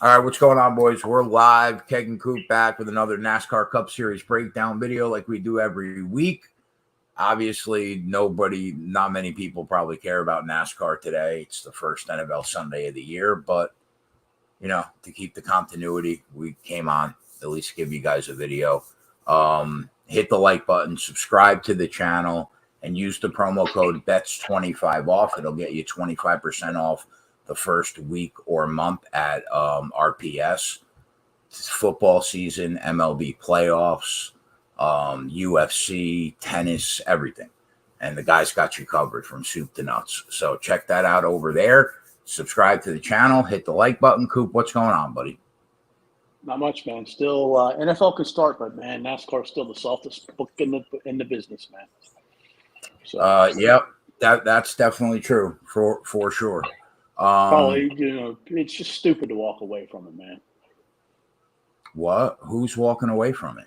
All right, what's going on, boys? We're live. Keg and Coop back with another NASCAR Cup Series breakdown video like we do every week. Obviously, not many people probably care about NASCAR today. It's the first NFL Sunday of the year, but, to keep the continuity, we came on, at least give you guys a video. Hit the like button, subscribe to the channel, and use the promo code BETS25 off. It'll get you 25% off the first week or month at RPS. It's football season, MLB playoffs, UFC, tennis, everything. And the guys got you covered from soup to nuts. So check that out over there. Subscribe to the channel. Hit the like button. Coop, what's going on, buddy? Not much, man. Still, NFL can start, but, man, NASCAR is still the softest book in the business, man. So, yep, that's definitely true for sure. Probably, it's just stupid to walk away from it, man. What? Who's walking away from it?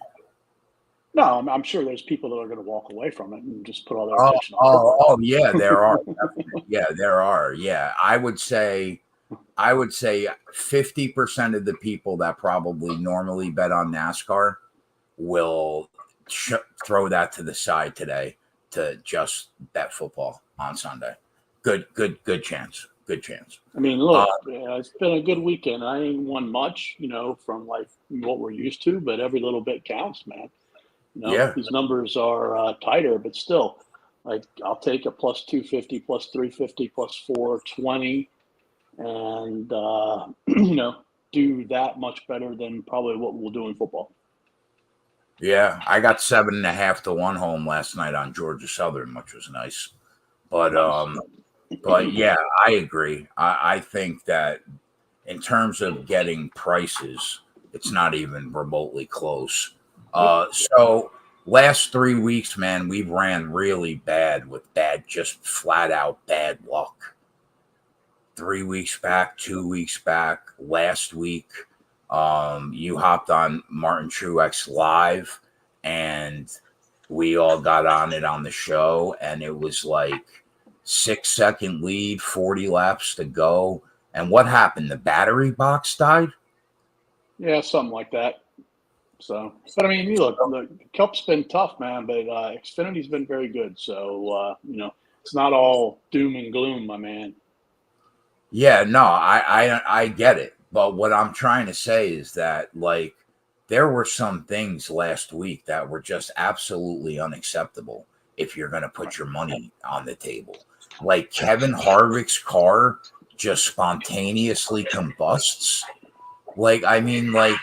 No, I'm sure there's people that are going to walk away from it and just put all their attention on it. Oh, yeah, there are. Yeah, there are. Yeah, I would say 50% of the people that probably normally bet on NASCAR will throw that to the side today to just bet football on Sunday. Good chance. Good chance. I mean, look, it's been a good weekend. I ain't won much, from like what we're used to, but every little bit counts, man. These numbers are tighter, but still, like, I'll take a plus 250, plus 350, plus 420, and do that much better than probably what we'll do in football. Yeah, I got 7.5 to 1 home last night on Georgia Southern, which was nice. But yeah, I agree. I think that in terms of getting prices, it's not even remotely close. So last 3 weeks, man, we ran really bad with just flat out bad luck. 3 weeks back, 2 weeks back, last week, you hopped on Martin Truex Live, and we all got on it on the show, and it was like 6-second lead, 40 laps to go. And what happened? The battery box died? Yeah, something like that. So, but I mean, look, the Cup's been tough, man, but Xfinity's been very good. So, it's not all doom and gloom, my man. Yeah, no, I get it. But what I'm trying to say is that, like, there were some things last week that were just absolutely unacceptable if you're going to put your money on the table. Like, Kevin Harvick's car just spontaneously combusts. Like, I mean, like,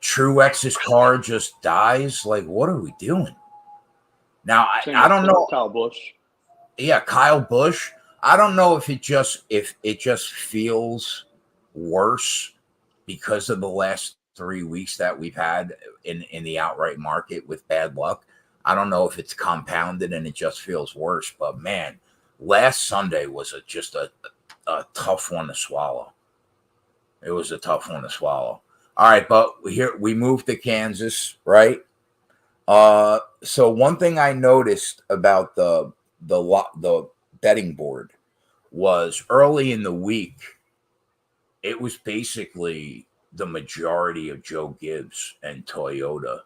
Truex's car just dies. Like, what are we doing? Now, I don't know. Kyle Busch. Yeah, Kyle Busch. I don't know if it just feels worse because of the last 3 weeks that we've had in the outright market with bad luck. I don't know if it's compounded and it just feels worse, but man, last Sunday was just a tough one to swallow. It was a tough one to swallow. All right, but here we moved to Kansas, right? So one thing I noticed about the betting board was early in the week, it was basically the majority of Joe Gibbs and Toyota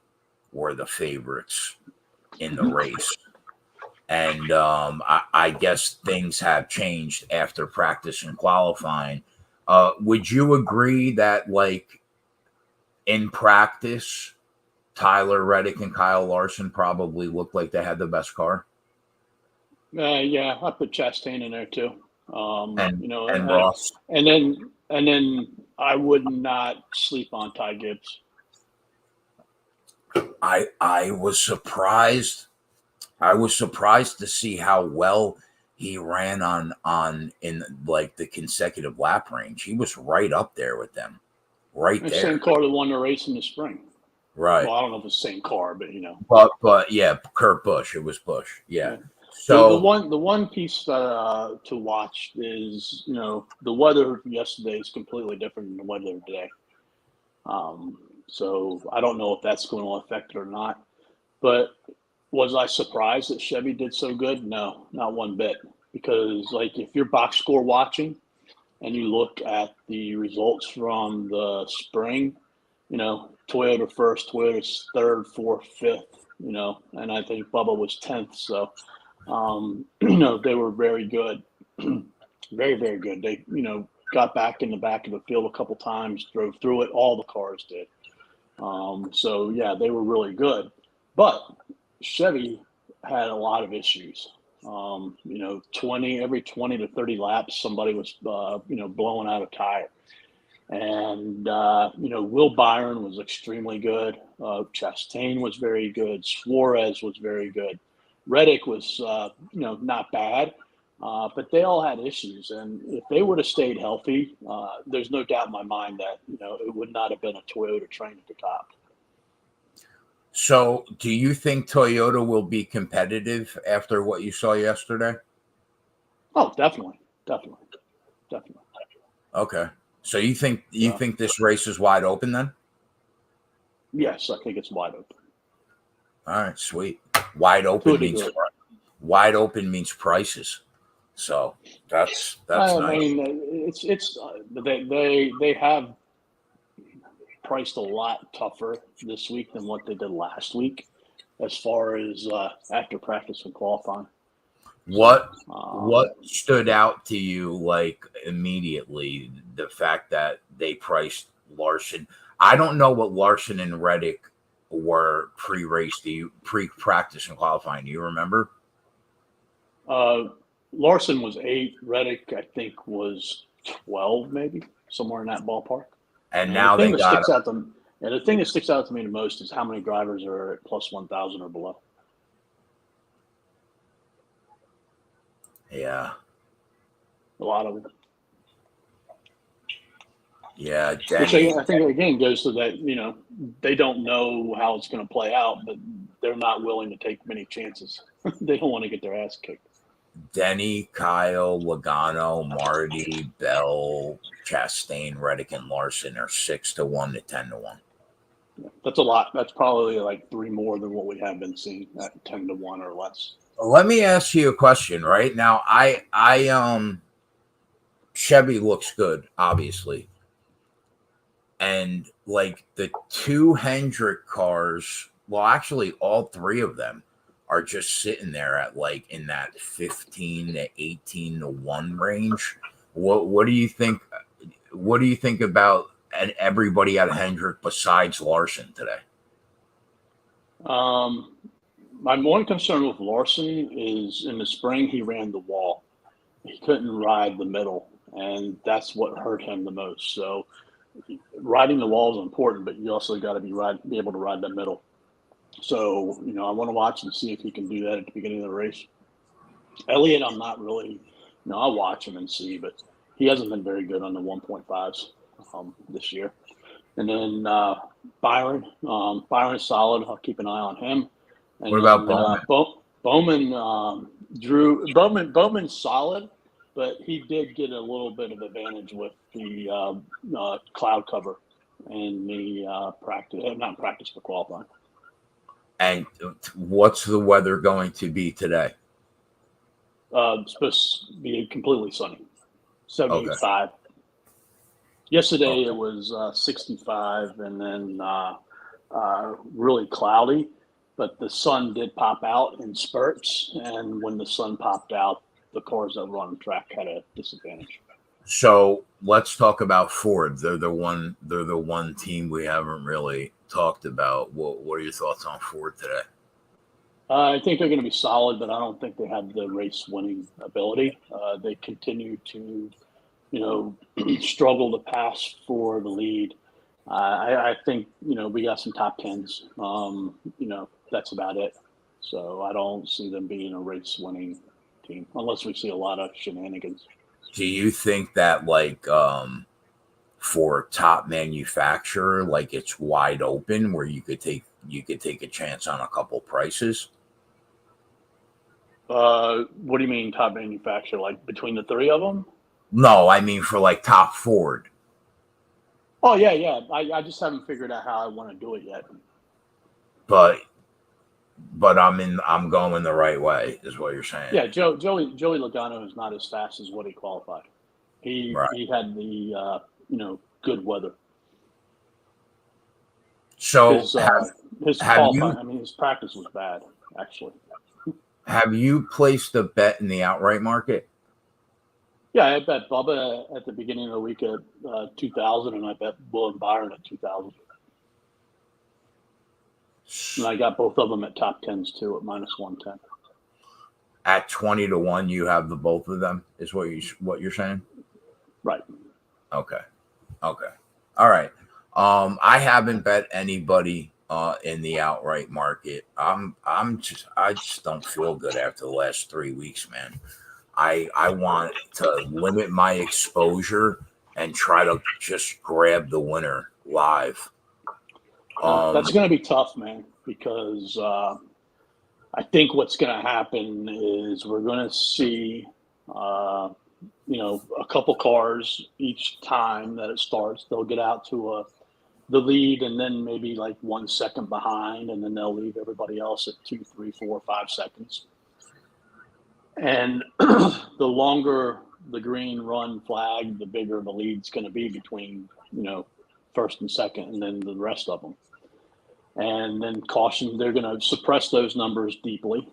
were the favorites in the race. And I guess things have changed after practice and qualifying. Would you agree that, like, in practice, Tyler Reddick and Kyle Larson probably looked like they had the best car? Yeah, I put Chastain in there too. And Ross. And then I would not sleep on Ty Gibbs. I was surprised. I was surprised to see how well he ran in like the consecutive lap range. He was right up there with them, right there. Same car that won the race in the spring. Right. Well, I don't know if it's the same car, but But yeah, Kurt Busch. It was Busch. Yeah. So the one piece to watch is the weather yesterday is completely different than the weather today. So I don't know if that's going to affect it or not. But was I surprised that Chevy did so good? No, not one bit. Because, like, if you're box score watching and you look at the results from the spring, Toyota first, Toyota's third, fourth, fifth, and I think Bubba was 10th. So, they were very good, very, very good. They, got back in the back of the field a couple times, drove through it. All the cars did. So, yeah, they were really good. But Chevy had a lot of issues. Every 20 to 30 laps, somebody was, blowing out a tire. And, Will Byron was extremely good. Chastain was very good. Suarez was very good. Reddick was, not bad. But they all had issues. And if they would have stayed healthy, there's no doubt in my mind that, it would not have been a Toyota train at the top. So do you think Toyota will be competitive after what you saw yesterday? Oh, definitely. Okay. So you think this race is wide open then? Yes, I think it's wide open. All right, sweet. Wide open means prices. So that's nice. I mean, it's they have priced a lot tougher this week than what they did last week, as far as after practice and qualifying. What stood out to you like immediately? The fact that they priced Larson. I don't know what Larson and Reddick were pre-race. Pre-practice and qualifying? Do you remember? Larson was 8. Reddick, I think, was 12, maybe somewhere in that ballpark. And now they got. The thing that sticks out to me the most is how many drivers are at plus 1,000 or below. Yeah. A lot of them. Yeah. Which I think, again, goes to that, they don't know how it's going to play out, but they're not willing to take many chances. They don't want to get their ass kicked. Denny, Kyle, Logano, Marty, Bell, Chastain, Reddick, and Larson are 6-1 to 10-1. That's a lot. That's probably like 3 more than what we have been seeing at 10-1 or less. Let me ask you a question right now. Chevy looks good, obviously. And like the 2 Hendrick cars, well, actually all 3 of them are just sitting there at like in that 15 to 18 to 1 range. What do you think? What do you think about everybody at Hendrick besides Larson today? My one concern with Larson is in the spring he ran the wall. He couldn't ride the middle, and that's what hurt him the most. So riding the wall is important, but you also got to be able to ride the middle. So, I want to watch and see if he can do that at the beginning of the race. Elliott, I'm not really, I'll watch him and see, but he hasn't been very good on the 1.5s this year. And then Byron. Byron's solid. I'll keep an eye on him. And what about Bowman? Bowman's solid, but he did get a little bit of advantage with the cloud cover and the practice for qualifying. And what's the weather going to be today? It's supposed to be completely sunny, 75. Okay. Yesterday it was 65 and then really cloudy, but the sun did pop out in spurts. And when the sun popped out, the cars that were on the track had a disadvantage. So let's talk about Ford. They're the one team we haven't really talked about. What are your thoughts on Ford today? I think they're going to be solid, but I don't think they have the race winning ability. They continue to, struggle to pass for the lead. I think, we got some top 10s. That's about it. So I don't see them being a race winning team unless we see a lot of shenanigans. Do you think that for top manufacturer, like it's wide open where you could take a chance on a couple prices? What do you mean top manufacturer? Like between the 3 of them? No, I mean for like top Ford. Oh yeah. I just haven't figured out how I want to do it yet. But I'm going the right way, is what you're saying. Yeah, Joey Logano is not as fast as what he qualified. He had the good weather. So his qualifying, his practice was bad, actually. Have you placed a bet in the outright market? Yeah, I bet Bubba at the beginning of the week at 2,000, and I bet Will and Byron at 2,000. And I got both of them at top tens too, at -110. At 20-1, you have the both of them. Is what you're saying? Right. Okay. All right. I haven't bet anybody in the outright market. I just don't feel good after the last 3 weeks, man. I want to limit my exposure and try to just grab the winner live. That's going to be tough, man, because I think what's going to happen is we're going to see, a couple cars each time that it starts. They'll get out to the lead and then maybe like 1 second behind, and then they'll leave everybody else at 2, 3, 4, 5 seconds. And the longer the green run flag, the bigger the lead's going to be between, first and second, and then the rest of them. And then caution, they're going to suppress those numbers deeply.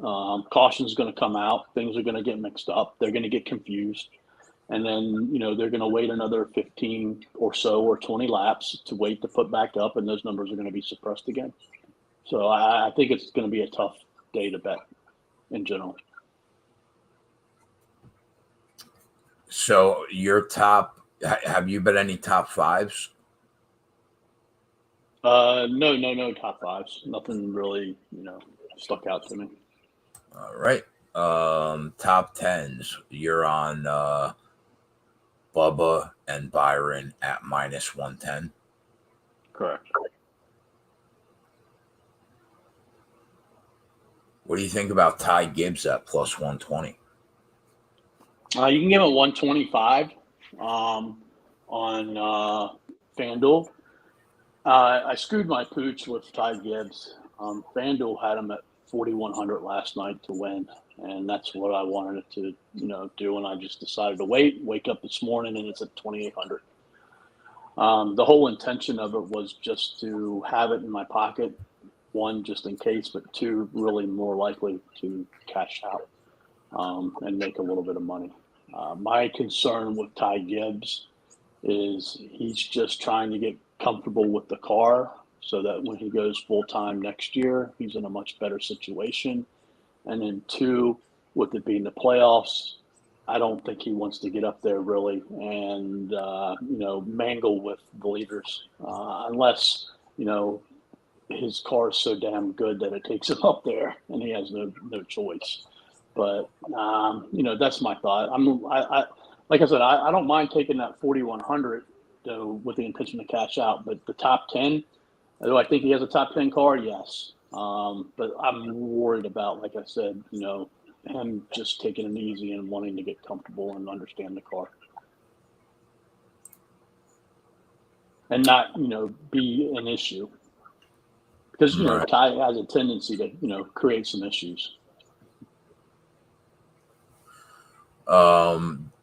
Caution is going to come out. Things are going to get mixed up. They're going to get confused. And then, they're going to wait another 15 or so or 20 laps to wait to put back up, and those numbers are going to be suppressed again. So I think it's going to be a tough day to bet in general. So have you bet any top fives? No top fives. Nothing really, stuck out to me. All right. Top tens. You're on Bubba and Byron at -110. Correct. What do you think about Ty Gibbs at +120? You can give it 125 on FanDuel. I screwed my pooch with Ty Gibbs. FanDuel had him at 4,100 last night to win, and that's what I wanted it to, do. And I just decided to wake up this morning, and it's at 2,800. The whole intention of it was just to have it in my pocket, one, just in case, but two, really more likely to cash out and make a little bit of money. My concern with Ty Gibbs is he's just trying to get comfortable with the car so that when he goes full-time next year, he's in a much better situation. And then two, with it being the playoffs, I don't think he wants to get up there really and, mangle with the leaders unless, his car is so damn good that it takes him up there and he has no choice. But, that's my thought. Like I said, I don't mind taking that 4,100 with the intention to cash out. But the top 10, do I think he has a top 10 car? Yes. But I'm worried about, like I said, him just taking it easy and wanting to get comfortable and understand the car. And not, be an issue. Because, Ty has a tendency to, create some issues.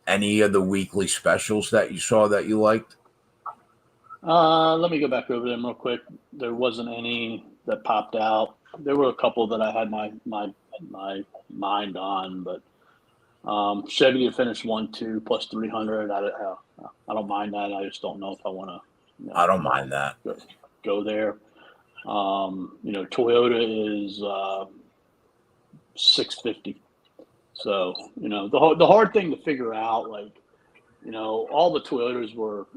Any of the weekly specials that you saw that you liked? Let me go back over them real quick. There wasn't any that popped out. There were a couple that I had my mind on, but Chevy to finish 1-2 plus 300. I don't mind that. I just don't know if I want to. I don't mind that. Go there. Toyota is 650. So, the hard thing to figure out, all the Toyotas were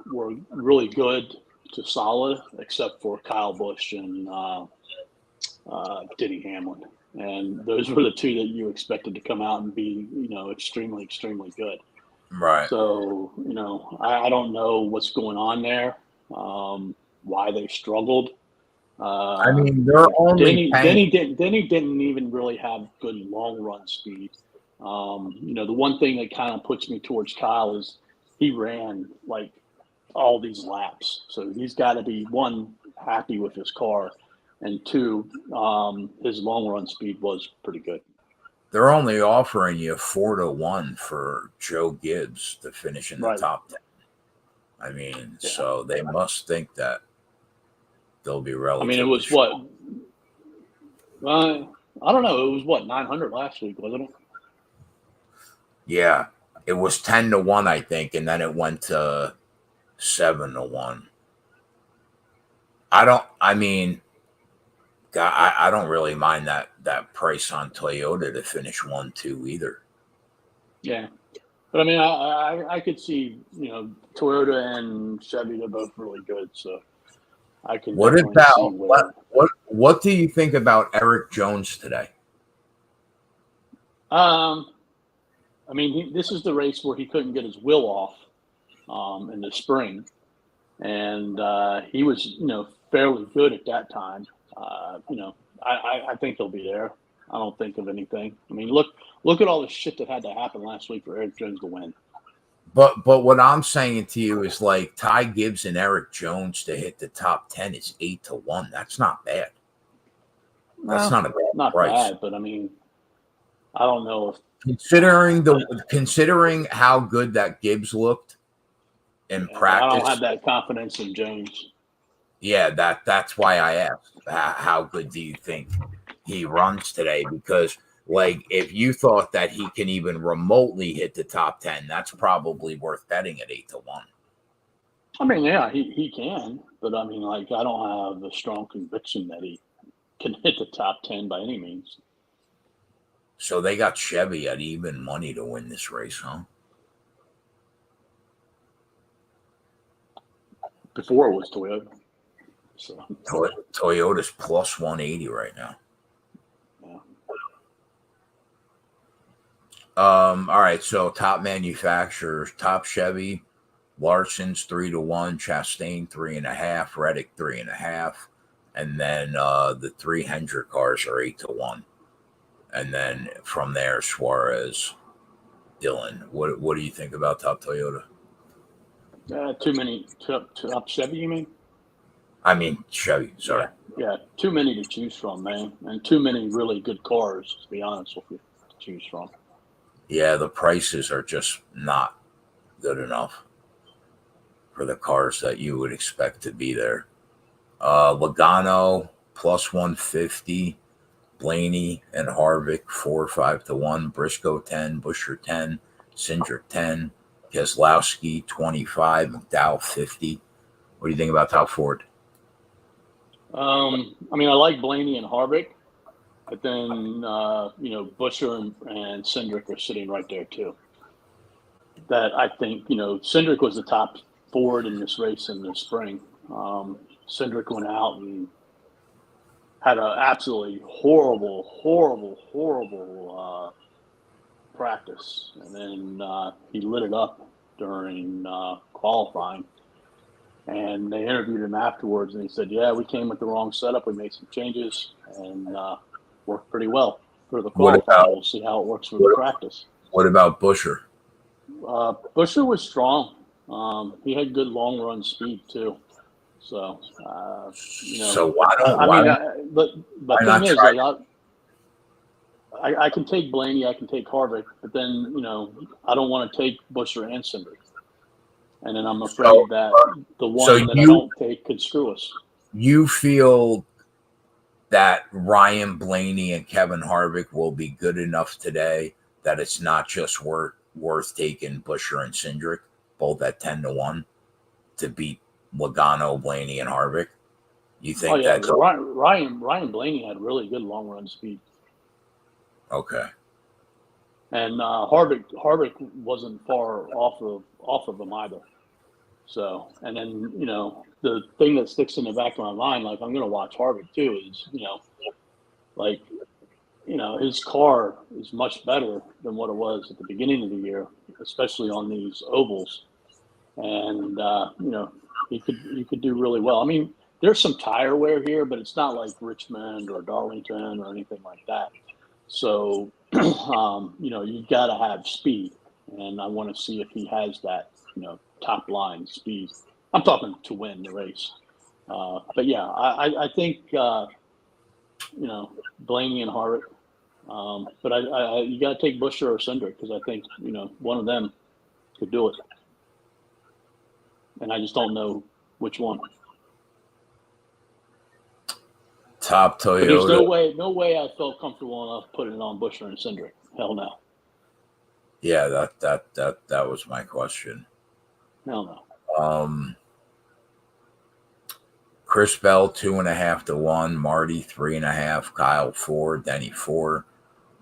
really good to solid, except for Kyle Busch and Denny Hamlin. And those were the two that you expected to come out and be, extremely, extremely good. Right. So, I don't know what's going on there, why they struggled. They're only Denny didn't even really have good long run speed. The one thing that kind of puts me towards Kyle is he ran like all these laps. So he's got to be, one, happy with his car, and two, his long run speed was pretty good. they're only offering you 4-1 for Joe Gibbs to finish in the top 10. I mean, so they must think that they'll be relatively. I mean, it was short. What? I don't know. It was what, 900 last week, wasn't it? Yeah, it was 10-1, I think, and then it went to 7-1. I don't really mind that price on Toyota to finish 1-2 either. Yeah, but I mean, I could see, Toyota and Chevy, they're both really good, so I can. What about what do you think about Eric Jones today? I mean, this is the race where he couldn't get his wheel off in the spring, and he was, fairly good at that time. I think he'll be there. I don't think of anything. I mean, look at all the shit that had to happen last week for Eric Jones to win. But what I'm saying to you is, like, Ty Gibbs and Eric Jones to hit the top 10 is 8-1. That's not bad. That's not a bad price. Bad, but I mean, I don't know if considering how good that Gibbs looked in practice. I don't have that confidence in Jones. Yeah, that's why I asked how good do you think he runs today? Because, like, if you thought that he can even remotely hit the top 10, that's probably worth betting at 8-1. I mean, yeah, he can, but I mean, like, I don't have a strong conviction that he can hit the top 10 by any means. So they got Chevy at even money to win this race, huh? Before it was Toyota. So Toyota's plus 180 right now. Yeah. All right, so top manufacturers: top Chevy, Larson's 3-1, Chastain 3.5, Reddick 3.5, and then the 3 Hendrick cars are 8-1. And then from there, Suarez, Dylan. What do you think about top Toyota? Too many top Chevy, you mean? I mean Chevy. Sorry. Yeah, too many to choose from, man, and too many really good cars, to be honest with you, to choose from. Yeah, the prices are just not good enough for the cars that you would expect to be there. Logano plus 150. Blaney and Harvick 4-5-1, Briscoe 10, Buescher 10, Cindric 10, Keselowski 25, McDowell 50. What do you think about top Ford? I mean, I like Blaney and Harvick, but then Buescher and Cindric are sitting right there too. That I think Cindric was the top Ford in this race in the spring. Cindric went out and had an absolutely horrible practice, and then he lit it up during qualifying. And they interviewed him afterwards, and he said, "Yeah, we came with the wrong setup. We made some changes, and worked pretty well for the qualifying. We'll see how it works for the practice." What about Buescher? Buescher was strong. He had good long run speed too. So, So but the thing is, like, I can take Blaney, I can take Harvick, but then, I don't want to take Buescher and Cindric. And then I'm afraid that the one that I don't take could screw us. You feel that Ryan Blaney and Kevin Harvick will be good enough today that it's not just worth taking Buescher and Cindric, both at 10-1, to beat Logano, Blaney, and Harvick? You think that's Ryan Blaney had really good long run speed. Okay. And Harvick wasn't far off of him either. So, and then the thing that sticks in the back of my mind, like, I'm going to watch Harvick too, is his car is much better than what it was at the beginning of the year, especially on these ovals, and he could do really well. I mean, there's some tire wear here, but it's not like Richmond or Darlington or anything like that. So, you've got to have speed, and I want to see if he has that, top line speed. I'm talking to win the race. But yeah, I think, Blaney and Harvick, But you got to take Buescher or Cindric because I think one of them could do it, and I just don't know which one. Top Toyota. But there's no way I felt comfortable enough putting it on Buescher and Cindric. Hell no. Yeah, that was my question. Hell no. Chris Bell 2.5 to 1, Marty 3.5, Kyle 4, Denny 4,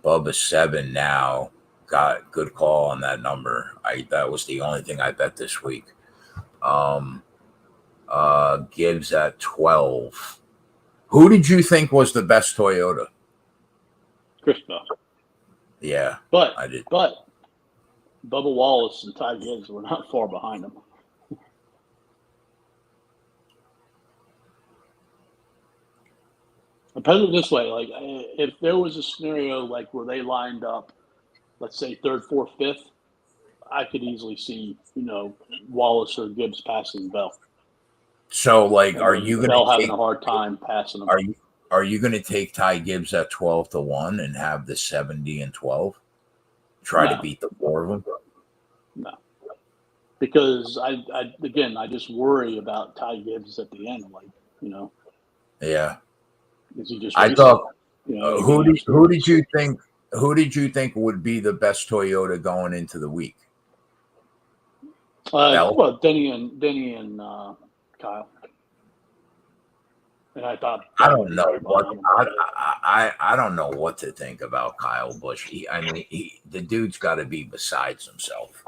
Bubba 7 now. Got good call on that number. That was the only thing I bet this week. Gibbs at 12. Who did you think was the best Toyota? Chris Bell. Yeah, but I did. But Bubba Wallace and Ty Gibbs were not far behind him. I put it this way: like, if there was a scenario like where they lined up, let's say 3rd, 4th, 5th, I could easily see Wallace or Gibbs passing Bell. So, like, are you going to having a hard time passing them? Are you going to take Ty Gibbs at 12 to 1 and have the 70 and 12? Try to beat the 4 of them? No, because I just worry about Ty Gibbs at the end. Yeah. Is he just? I thought. Who did you think? Who did you think would be the best Toyota going into the week? Well, Denny and Kyle. And I thought I don't know what I don't know what to think about Kyle Busch. The dude's got to be besides himself.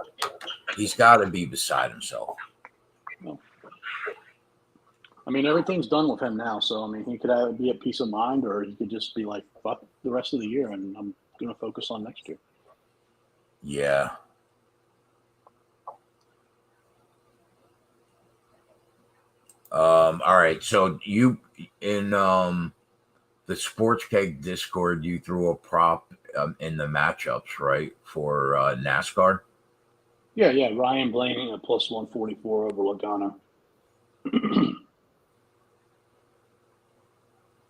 He's got to be beside himself. I mean, everything's done with him now. So, I mean, he could either be at peace of mind or he could just be like, fuck the rest of the year and I'm going to focus on next year. Yeah. All right. So you in the Sports Keg Discord, you threw a prop in the matchups, right, for NASCAR? Yeah. Ryan Blaney at plus 144 over Logano.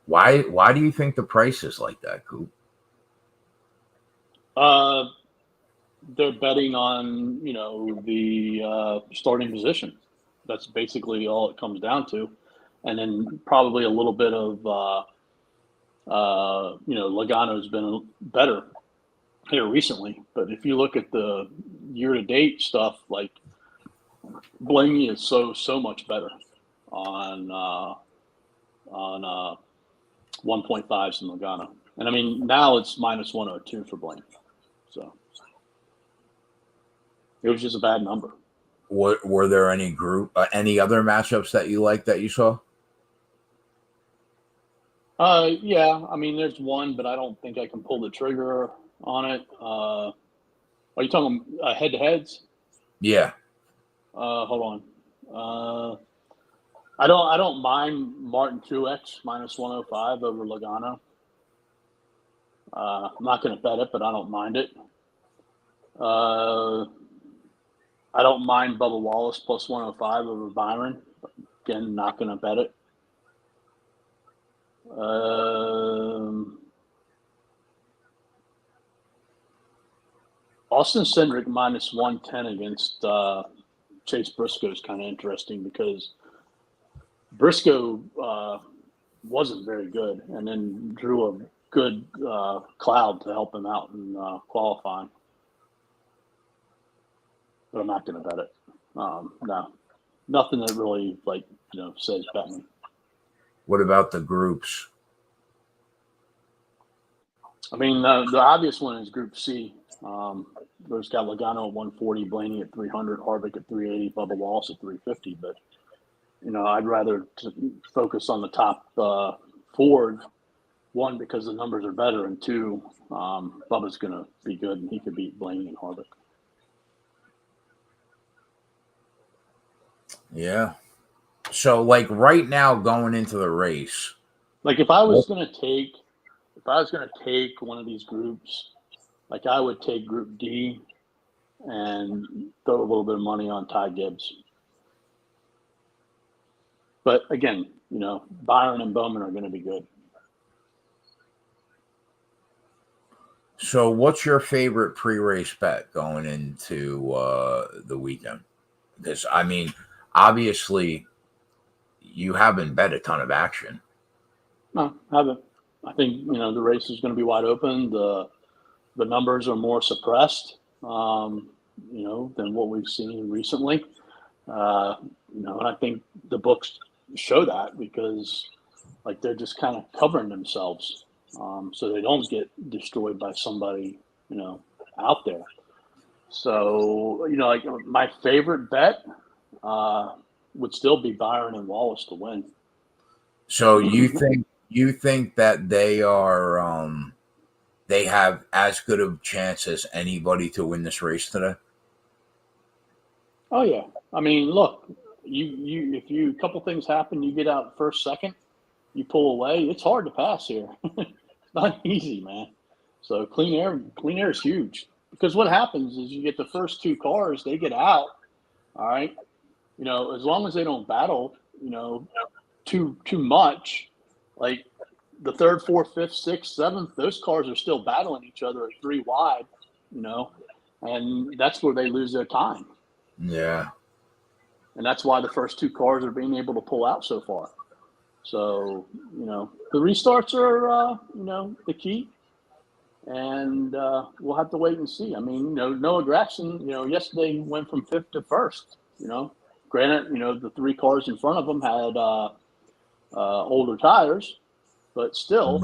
Why do you think the price is like that, Coop? They're betting on the starting position. That's basically all it comes down to, and then probably a little bit of Logano's been better here recently. But if you look at the year-to-date stuff, like Blaney is so much better on 1.5s than Logano. And I mean, now it's minus 102 for Blaney. So it was just a bad number. Were there any any other matchups that you liked that you saw? Yeah. I mean, there's one, but I don't think I can pull the trigger on it. Are you talking head-to-heads? Yeah. Hold on. I don't mind Martin Truex minus 105 over Logano. I'm not going to bet it, but I don't mind it. I don't mind Bubba Wallace plus 105 over Byron. Again, not going to bet it. Austin Cindric minus 110 against Chase Briscoe is kind of interesting because Briscoe wasn't very good and then drew a good cloud to help him out in qualifying. But I'm not going to bet it. No, nothing that really says bet me. What about the groups? I mean, the obvious one is Group C. There's got Logano at 140, Blaney at 300, Harvick at 380, Bubba Wallace at 350. But I'd rather focus on the top four. One, because the numbers are better, and two, Bubba's going to be good, and he could beat Blaney and Harvick. Yeah. So, like right now, going into the race, like if I was going to take one of these groups, like I would take Group D and throw a little bit of money on Ty Gibbs. But again, Byron and Bowman are going to be good. So, what's your favorite pre-race bet going into the weekend? Because I mean, obviously, you haven't bet a ton of action. No, I haven't. I think the race is going to be wide open. The numbers are more suppressed, than what we've seen recently. And I think the books show that because like they're just kind of covering themselves, so they don't get destroyed by somebody out there. So like my favorite bet would still be Byron and Wallace to win. So you think that they have as good of a chance as anybody to win this race today? Oh yeah, I mean, look, you if you a couple things happen, you get out first, second, you pull away. It's hard to pass here. It's not easy, man. So clean air is huge because what happens is you get the first two cars, they get out. All right, as long as they don't battle, too much, like the third, fourth, fifth, sixth, seventh, those cars are still battling each other at 3 wide, and that's where they lose their time. Yeah. And that's why the first two cars are being able to pull out so far. So, the restarts are, the key. And we'll have to wait and see. I mean, Noah Gragson, yesterday went from fifth to first, Granted, the 3 cars in front of him had older tires, but still,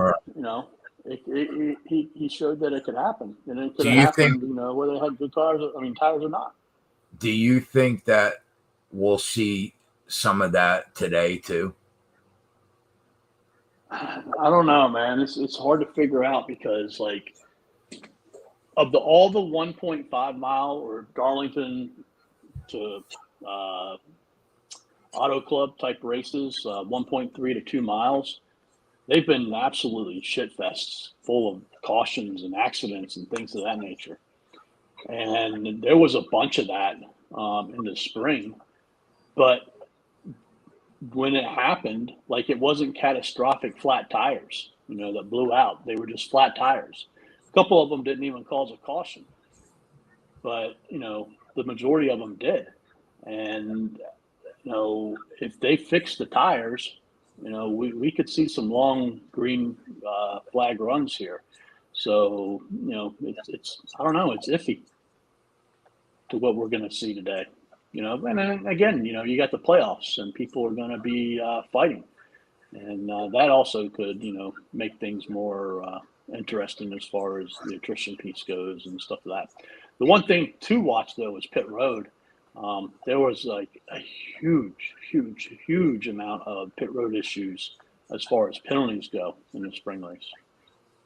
he showed that it could happen. And it could have happened, whether they had good tires or not. Do you think that we'll see some of that today too? I don't know, man. It's hard to figure out because like of all the 1.5 mile or Darlington to Auto Club type races, 1.3 to 2 miles, they've been absolutely shit fests, full of cautions and accidents and things of that nature. And there was a bunch of that in the spring, but when it happened, like it wasn't catastrophic flat tires, that blew out. They were just flat tires. A couple of them didn't even cause a caution, but the majority of them did. And if they fix the tires, we could see some long green flag runs here. So it's I don't know, it's iffy to what we're going to see today. And then again, you got the playoffs and people are going to be fighting. And that also could, make things more interesting as far as the attrition piece goes and stuff like that. The one thing to watch, though, is pit road. There was like a huge amount of pit road issues as far as penalties go in the spring race.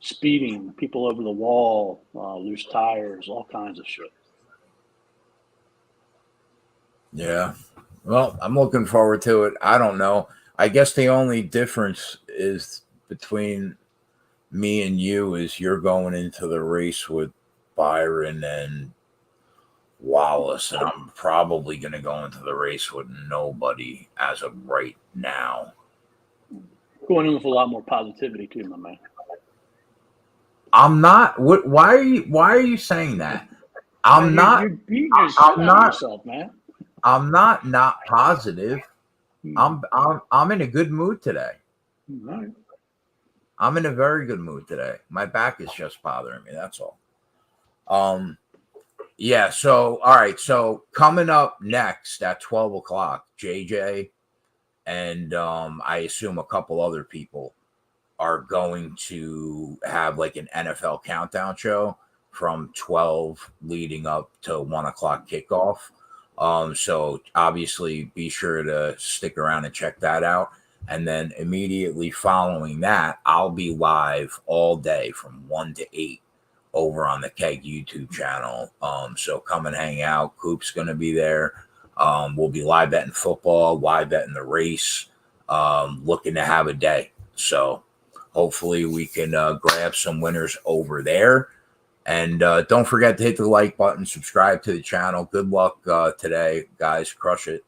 Speeding, people over the wall, loose tires, all kinds of shit. Yeah. Well, I'm looking forward to it. I don't know. I guess the only difference is between me and you is you're going into the race with Byron and Wallace, and I'm probably going to go into the race with nobody as of right now. Going in with a lot more positivity too, my man. I'm not. Why are you saying that? I'm not. You're beating yourself, man. I'm not positive. I'm in a good mood today. Right. I'm in a very good mood today. My back is just bothering me. That's all. Yeah. So all right. So coming up next at 12 o'clock, JJ and I assume a couple other people are going to have like an NFL countdown show from 12 leading up to 1 o'clock kickoff. So obviously be sure to stick around and check that out. And then immediately following that, I'll be live all day from 1 to 8 over on the Keg YouTube channel. So come and hang out. Coop's going to be there. We'll be live betting football, live betting the race, looking to have a day. So hopefully we can grab some winners over there. And don't forget to hit the like button, subscribe to the channel. Good luck today, guys. Crush it.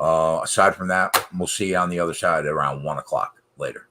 Aside from that, we'll see you on the other side around 1 o'clock later.